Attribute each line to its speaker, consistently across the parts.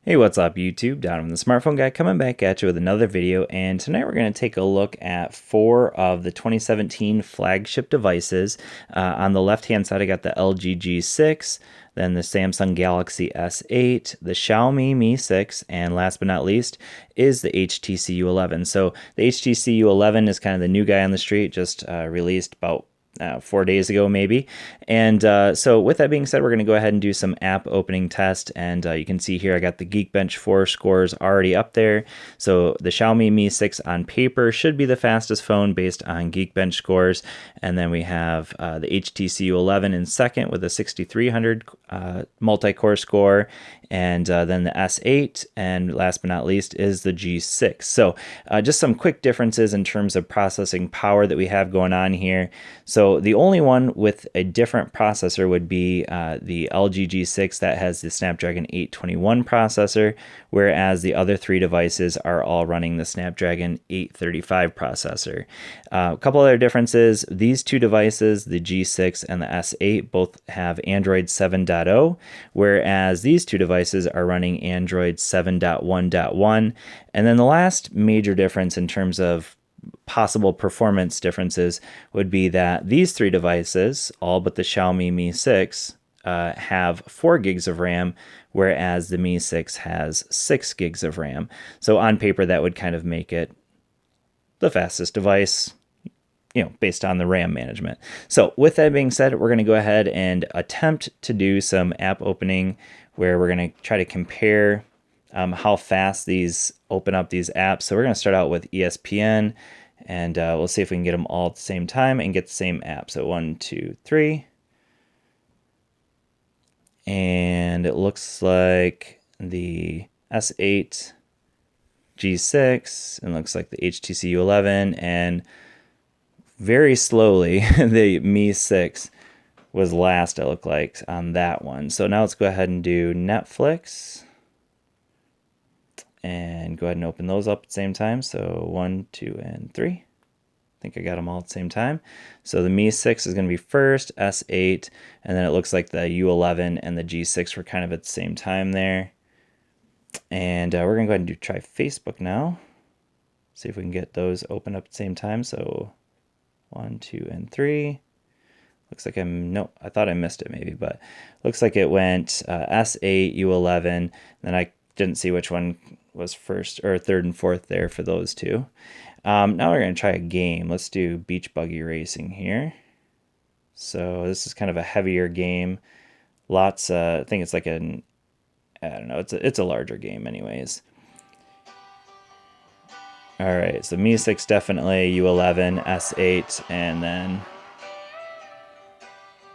Speaker 1: Hey, what's up YouTube? Donovan the Smartphone Guy coming back at you with another video, and tonight we're going to take a look at 4 of the 2017 flagship devices. On the left hand side I got the LG G6, then the Samsung Galaxy S8, the Xiaomi Mi 6, and last but not least is the HTC U11. So the HTC U11 is kind of the new guy on the street, just released about 4 days ago maybe. And so with that being said, we're going to go ahead and do some app opening test. And you can see here I got the Geekbench 4 scores already up there. So the Xiaomi Mi 6 on paper should be the fastest phone based on Geekbench scores. And then we have the HTC U11 in second with a 6300 multi-core score. And then the S8, and last but not least is the G6. So just some quick differences in terms of processing power that we have going on here. So the only one with a different processor would be the LG G6 that has the Snapdragon 821 processor, whereas the other 3 devices are all running the Snapdragon 835 processor. A couple other differences: these 2 devices, the G6 and the S8, both have Android 7.0, whereas these 2 devices are running Android 7.1.1. And then the last major difference in terms of possible performance differences would be that these 3 devices, all but the Xiaomi Mi 6, have 4 gigs of RAM, whereas the Mi 6 has 6 gigs of RAM. So on paper, that would kind of make it the fastest device, based on the RAM management. So with that being said, we're going to go ahead and attempt to do some app opening where we're going to try to compare how fast these open up these apps. So we're going to start out with ESPN, and we'll see if we can get them all at the same time and get the same app. So 1, 2, 3. And it looks like the S8, G6, and looks like the HTC U11, and very slowly the Mi 6 was last, it looked like, on that one. So now let's go ahead and do Netflix and go ahead and open those up at the same time. So 1, 2, and 3. I think I got them all at the same time. So the Mi 6 is going to be first, S8, and then it looks like the U11 and the G6 were kind of at the same time there. And we're going to go ahead and try Facebook now. See if we can get those open up at the same time. So 1, 2, and 3. Looks like I thought I missed it maybe, but looks like it went S8, U11. Then I didn't see which one was first or third and fourth there for those 2. Now we're going to try a game. Let's do beach buggy racing here. So this is kind of a heavier game. Lots, I think it's like I don't know, it's a larger game anyways. All right, so Mi 6 definitely, U11, S8, and then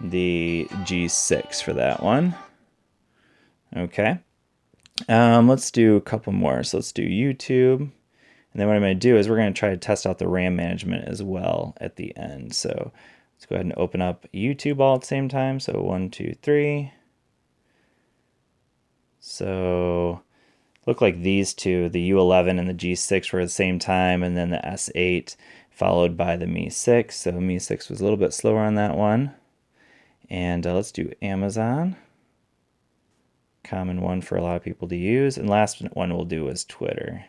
Speaker 1: the G6 for that one. Okay. Let's do a couple more. So let's do YouTube. And then what I'm going to do is we're going to try to test out the RAM management as well at the end. So let's go ahead and open up YouTube all at the same time. So 1, 2, 3. So look like these 2, the U11 and the G6, were at the same time, and then the S8 followed by the Mi 6. So Mi 6 was a little bit slower on that one. And let's do Amazon. Common one for a lot of people to use. And last one we'll do is Twitter.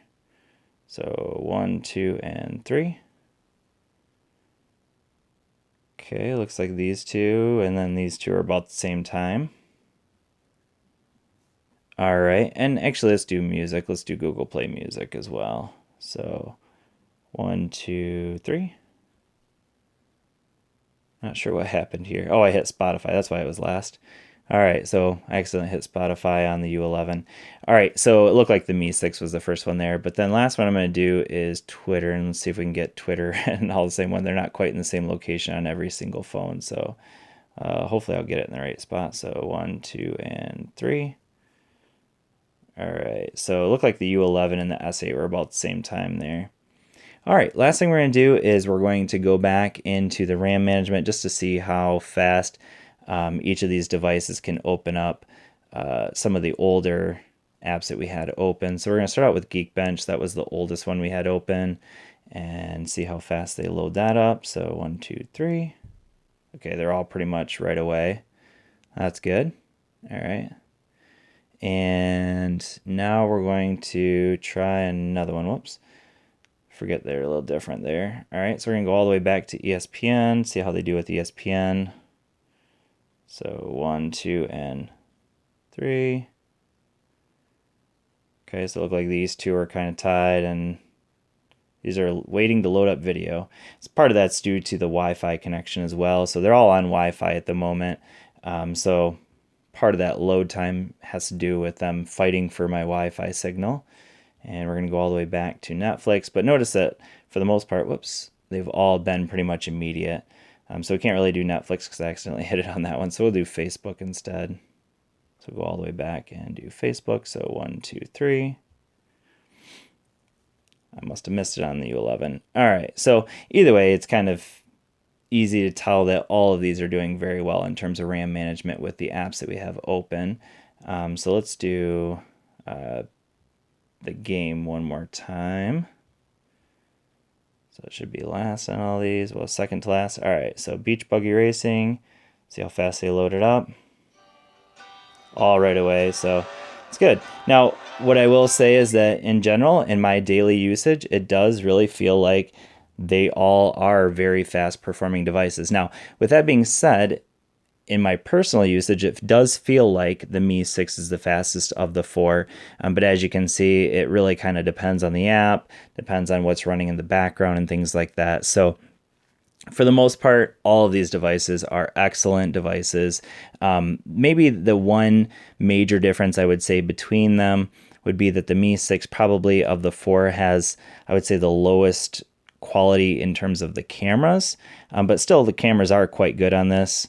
Speaker 1: So 1, 2, and 3. Okay, looks like these 2, and then these 2 are about the same time. All right, and actually let's do music. Let's do Google Play Music as well. So 1, 2, 3. Not sure what happened here. Oh, I hit Spotify. That's why it was last. All right, so I accidentally hit Spotify on the U11. All right, so it looked like the Mi 6 was the first one there. But then last one I'm going to do is Twitter, and let's see if we can get Twitter and all the same one. They're not quite in the same location on every single phone, so hopefully I'll get it in the right spot. So 1, 2, and 3. All right, so it looked like the U11 and the S8 were about the same time there. All right, last thing we're going to do is we're going to go back into the RAM management just to see how fast each of these devices can open up some of the older apps that we had open. So we're going to start out with Geekbench. That was the oldest one we had open, and see how fast they load that up. So 1, 2, 3. Okay, they're all pretty much right away. That's good. All right. And now we're going to try another one. Whoops. Forget they're a little different there. All right, so we're going to go all the way back to ESPN, see how they do with ESPN. So 1, 2, and 3. Okay, so it looks like these two are kind of tied, and these are waiting to load up video. It's part of that's due to the Wi-Fi connection as well. So they're all on Wi-Fi at the moment. So part of that load time has to do with them fighting for my Wi-Fi signal. And we're going to go all the way back to Netflix. But notice that for the most part, whoops, they've all been pretty much immediate. So we can't really do Netflix because I accidentally hit it on that one. So we'll do Facebook instead. So go all the way back and do Facebook. So 1, 2, 3. I must have missed it on the U11. All right. So either way, it's kind of easy to tell that all of these are doing very well in terms of RAM management with the apps that we have open. So let's do the game one more time. So it should be last on all these. Well, second to last. All right, so beach buggy racing. See how fast they load it up. All right away, so it's good. Now, what I will say is that in general, in my daily usage, it does really feel like they all are very fast performing devices. Now, with that being said, in my personal usage, it does feel like the Mi 6 is the fastest of the four. But as you can see, it really kind of depends on the app, depends on what's running in the background and things like that. So for the most part, all of these devices are excellent devices. Maybe the one major difference I would say between them would be that the Mi 6 probably of the four has, I would say, the lowest quality in terms of the cameras, but still the cameras are quite good on this.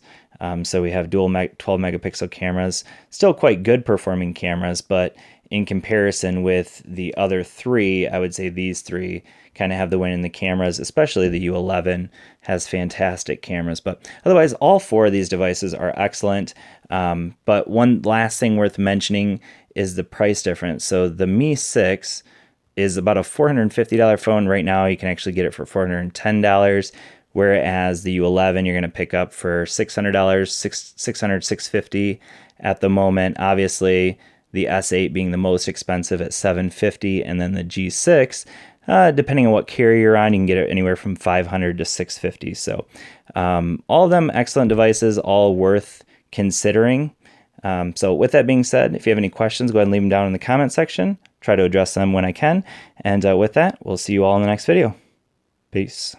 Speaker 1: So we have dual 12 megapixel cameras, still quite good performing cameras, but in comparison with the other three, I would say these three kind of have the win in the cameras, especially the U11 has fantastic cameras. But otherwise, all four of these devices are excellent. But one last thing worth mentioning is the price difference. So the Mi 6 is about a $450 phone right now. You can actually get it for $410. Whereas the U11 you're going to pick up for $600, $650 at the moment. Obviously, the S8 being the most expensive at $750, and then the G6, depending on what carrier you're on, you can get it anywhere from $500 to $650. So all of them excellent devices, all worth considering. So with that being said, if you have any questions, go ahead and leave them down in the comment section. Try to address them when I can. And with that, we'll see you all in the next video. Peace.